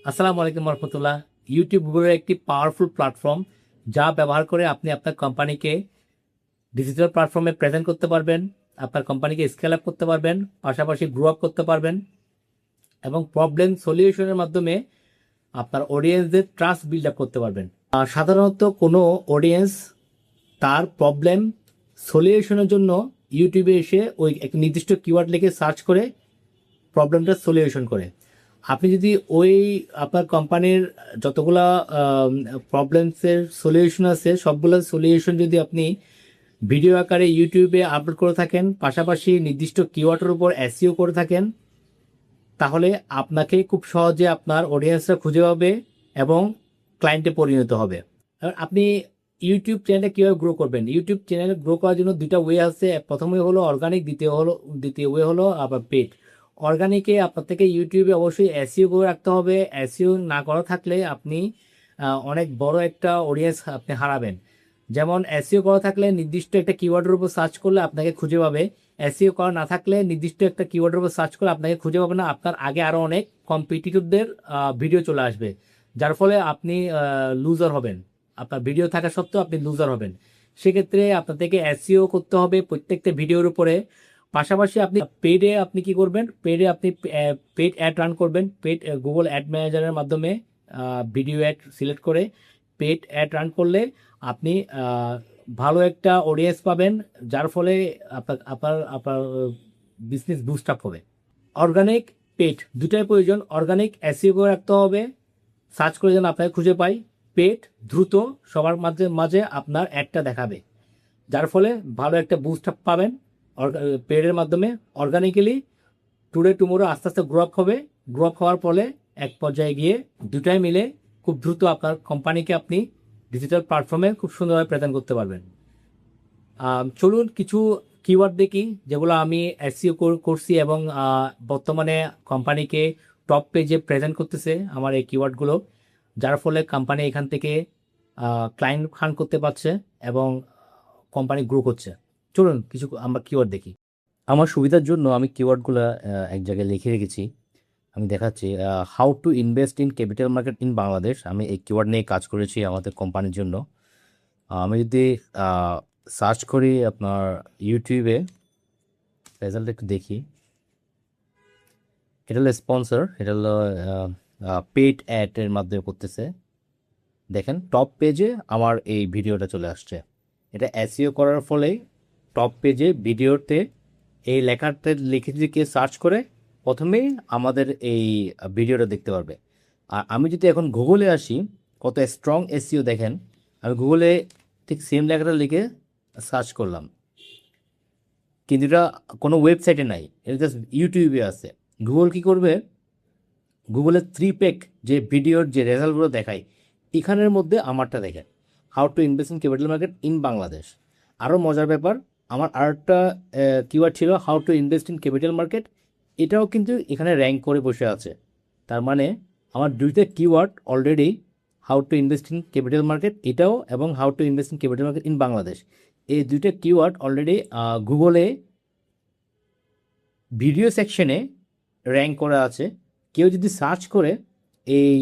আসসালামু আলাইকুম রহমতুল্লাহ। ইউটিউব গুগলের একটি পাওয়ারফুল প্ল্যাটফর্ম, যা ব্যবহার করে আপনি আপনার কোম্পানিকে ডিজিটাল প্ল্যাটফর্মে প্রেজেন্ট করতে পারবেন, আপনার কোম্পানিকে স্কেল আপ করতে পারবেন, পাশাপাশি গ্রো আপ করতে পারবেন এবং প্রবলেম সলিউশনের মাধ্যমে আপনার অডিয়েন্সদের ট্রাস্ট বিল্ড আপ করতে পারবেন। সাধারণত কোনো অডিয়েন্স তার প্রবলেম সলিউশনের জন্য ইউটিউবে এসে ওই এক নির্দিষ্ট কিওয়ার্ড লিখে সার্চ করে প্রবলেমটা সলিউশন করে। আপনি যদি ওই আপনার কোম্পানির যতগুলা প্রবলেমসের সলিউশন আছে সবগুলো সলিউশন যদি আপনি ভিডিও আকারে ইউটিউবে আপলোড করে থাকেন, পাশাপাশি নির্দিষ্ট কিওয়ার্ডের উপর এসইও করে থাকেন, তাহলে আপনাকে খুব সহজে আপনার অডিয়েন্সরা খুঁজে পাবে এবং ক্লায়েন্টে পরিণত হবে। আর আপনি ইউটিউব চ্যানেলে কীভাবে গ্রো করবেন? ইউটিউব চ্যানেল গ্রো করার জন্য দুইটা ওয়ে আছে। প্রথমে হলো অর্গানিক, দ্বিতীয় ওয়ে হলো আবার পেড। অর্গানিকে আপনার থেকে ইউটিউবে অবশ্যই এসইও করে রাখতে হবে। এসইও না করা থাকলে আপনি অনেক বড় একটা অডিয়েন্স আপনি হারাবেন। যেমন এসইও করা থাকলে নির্দিষ্ট একটা কিওয়ার্ডের উপর সার্চ করলে আপনাকে খুঁজে পাবে। এসইও করা না থাকলে নির্দিষ্ট একটা কিওয়ার্ডের উপর সার্চ করলে আপনাকে খুঁজে পাবে না। আপনার আগে আরও অনেক কম্পিটিটরদের ভিডিও চলে আসবে, যার ফলে আপনি লুজার হবেন। আপনার ভিডিও থাকা সত্ত্বেও আপনি লুজার হবেন। সেক্ষেত্রে আপনার থেকে এসইও করতে হবে প্রত্যেকটা ভিডিওর উপরে। পাশাপাশি আপনি পেডে আপনি কি করবেন? পেডে আপনি পেড অ্যাড রান করবেন। পেড গুগল অ্যাড ম্যানেজারের মাধ্যমে ভিডিও অ্যাড সিলেক্ট করে পেড অ্যাড রান করলে আপনি ভালো একটা অডিয়েন্স পাবেন, যার ফলে আপনার আপনার আপনার বিজনেস বুস্ট আপ হবে। অর্গানিক, পেড দুটাই প্রয়োজন। অর্গানিক এসইও করে রাখতে হবে, সার্চ করে যেন আপনাকে খুঁজে পাই। পেড দ্রুত সবার মাঝে মাঝে আপনার অ্যাডটা দেখাবে, যার ফলে ভালো একটা বুস্ট আপ পাবেন পেডের মাধ্যমে। অর্গানিক্যালি টুডে টুমোরো আস্তে আস্তে গ্রো আপ হবে। গ্রো আপ হওয়ার ফলে এক পর্যায়ে গিয়ে দুটাই মিলে খুব দ্রুত আপনার কোম্পানিকে আপনি ডিজিটাল প্ল্যাটফর্মে খুব সুন্দরভাবে প্রেজেন্ট করতে পারবেন। চলুন কিছু কিওয়ার্ড দেখি যেগুলো আমি এসইও করছি এবং বর্তমানে কোম্পানিকে টপ পেজে প্রেজেন্ট করতেছে আমার এই কিওয়ার্ডগুলো, যার ফলে কোম্পানি এখান থেকে ক্লায়েন্ট ফান্ড করতে পারছে এবং কোম্পানি গ্রো করছে। চলুন কিছু আমরা কিওয়ার্ড দেখি। আমার সুবিধার জন্য আমি কিওয়ার্ডগুলো এক জায়গায় লিখে রেখেছি, আমি দেখাচ্ছি। How to invest in capital market in Bangladesh, আমি এই কিওয়ার্ড নিয়ে কাজ করেছি আমাদের কোম্পানির জন্য। আমি যদি সার্চ করি আপনার ইউটিউবে, রেজাল্ট একটু দেখি। এটা হলো স্পন্সর, এটা হলো পেড অ্যাডের মাধ্যমে করতেছে। দেখেন টপ পেজে আমার এই ভিডিওটা চলে আসছে। এটা এসইও করার ফলে টপ পেজে ভিডিওতে এই লেখাতে লিখে লিখে সার্চ করে প্রথমেই আমাদের এই ভিডিওটা দেখতে পারবে। আর আমি যদি এখন গুগলে আসি, কত স্ট্রং এসইও দেখেন। আমি গুগলে ঠিক সেম লেখাটা লিখে সার্চ করলাম, কিন্তু এটা কোনো ওয়েবসাইটে নাই, এটা জাস্ট ইউটিউবে আছে। গুগল কি করবে? গুগলের 3 পেক যে ভিডিওর যে রেজাল্টগুলো দেখায়, এখানের মধ্যে আমারটা দেখেন, how to invest in capital market in Bangladesh. আরও মজার ব্যাপার, আমার আরেকটা কিওয়ার্ড ছিল how to invest in capital market, এটাও কিন্তু এখানে র্যাঙ্ক করে বসে আছে। তার মানে আমার দুইটা keyword already, how to invest in capital market এটাও এবং how to invest in capital market in Bangladesh, এই দুইটা কিওয়ার্ড অলরেডি গুগলে ভিডিও সেকশনে র্যাঙ্ক করা আছে। কেউ যদি সার্চ করে এই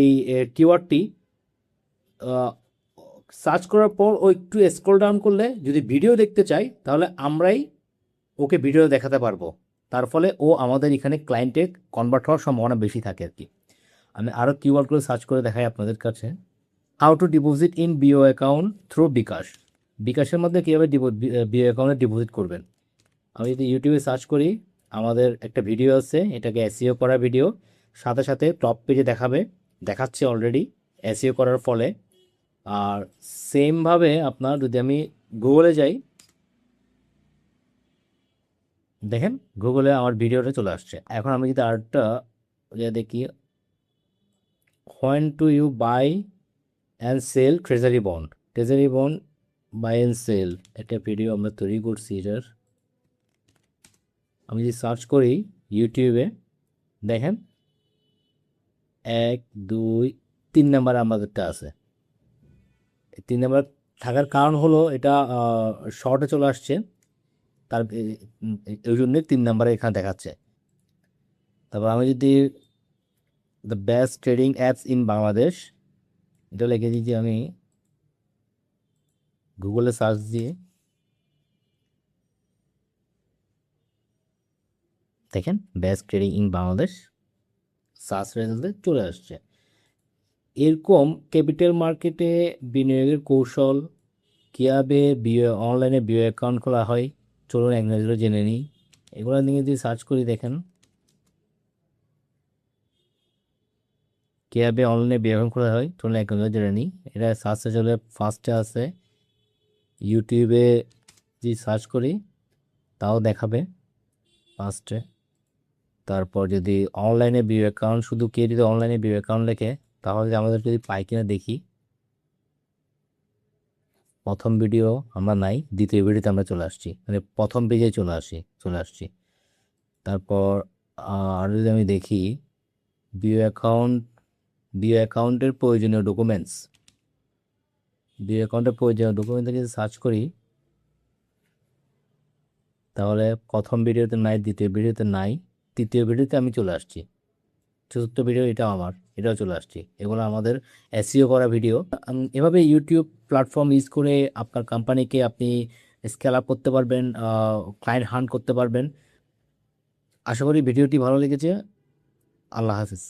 এই কিওয়ার্ডটি সার্চ করার পর ও একটু স্ক্রল ডাউন করলে যদি ভিডিও দেখতে চাই, তাহলে আমরাই ওকে ভিডিও দেখাতে পারবো। তার ফলে ও আমাদের এখানে ক্লায়েন্টে কনভার্ট হওয়ার সম্ভাবনা বেশি থাকে আর কি। আমি আরও কিওয়ার্ডগুলো সার্চ করে দেখাই আপনাদের কাছে। How to deposit in BO account through bKash, বিকাশের মধ্যে কীভাবে বিও অ্যাকাউন্টে ডিপোজিট করবেন। আমি যদি ইউটিউবে সার্চ করি, আমাদের একটা ভিডিও আছে, এটাকে এসইও করা ভিডিও, সাথে সাথে টপ পেজে দেখাচ্ছে অলরেডি এসইও করার ফলে। আর সেমভাবে আপনার যদি আমি গুগলে যাই, দেখেন গুগলে আমার ভিডিওটা চলে আসছে। এখন আমি যদি আরেকটা দেখি, when to you buy and sell treasury bond, treasury bond buy and sell, একটা ভিডিও আমরা তৈরি করছি এটার। আমি যদি সার্চ করি ইউটিউবে, দেখেন 1 2 3 নাম্বার আমাদেরটা আছে। 3 নাম্বার থাকার কারণ হলো এটা শর্টে চলে আসছে, তার ওই জন্যে 3 নাম্বারে এখানে দেখাচ্ছে। তারপর আমি যদি the best trading apps in Bangladesh, এটা লিখে দিয়েছি আমি গুগলে সার্চ দিয়ে। দেখেন best trading in Bangladesh search রেজাল্টে চলে আসছে। এরকম ক্যাপিটাল মার্কেটে বিনিয়োগের কৌশল, কীভাবে অনলাইনে বিও অ্যাকাউন্ট খোলা হয়, চলুন এক নজরে জেনে নিই। এগুলো নিয়ে যদি সার্চ করি, দেখেন কীভাবে অনলাইনে বিও অ্যাকাউন্ট খোলা হয়, চলুন এক নজরে জেনে নিই। এটা সার্চ রেজাল্টে ফার্স্টে আছে। ইউটিউবে যদি সার্চ করি তাও দেখাবে ফার্স্টে। তারপর যদি অনলাইনে বিও অ্যাকাউন্ট, শুধু কে যদি অনলাইনে বিও অ্যাকাউন্ট লেখে, তাহলে আমাদের যদি পাই কিনা দেখি। প্রথম ভিডিও আমরা নাই, দ্বিতীয় ভিডিওতে আমরা চলে আসছি, মানে প্রথম পেজে চলে আসছি। তারপর আর যদি আমি দেখি বিও অ্যাকাউন্টের প্রয়োজনীয় ডকুমেন্টস, বিও অ্যাকাউন্টের প্রয়োজনীয় ডকুমেন্ট যদি সার্চ করি, তাহলে প্রথম ভিডিওতে নাই, দ্বিতীয় ভিডিওতে নাই, তৃতীয় ভিডিওতে আমি চলে আসছি, চতুর্থ ভিডিও এটাও চলে আসছি। এগুলো আমাদের এসইও করা ভিডিও। এভাবে ইউটিউব প্ল্যাটফর্ম ইউজ করে আপনার কোম্পানিকে আপনি স্কেল আপ করতে পারবেন, ক্লায়েন্ট হান্ট করতে পারবেন। আশা করি ভিডিওটি ভালো লেগেছে। আল্লাহ হাফিজ।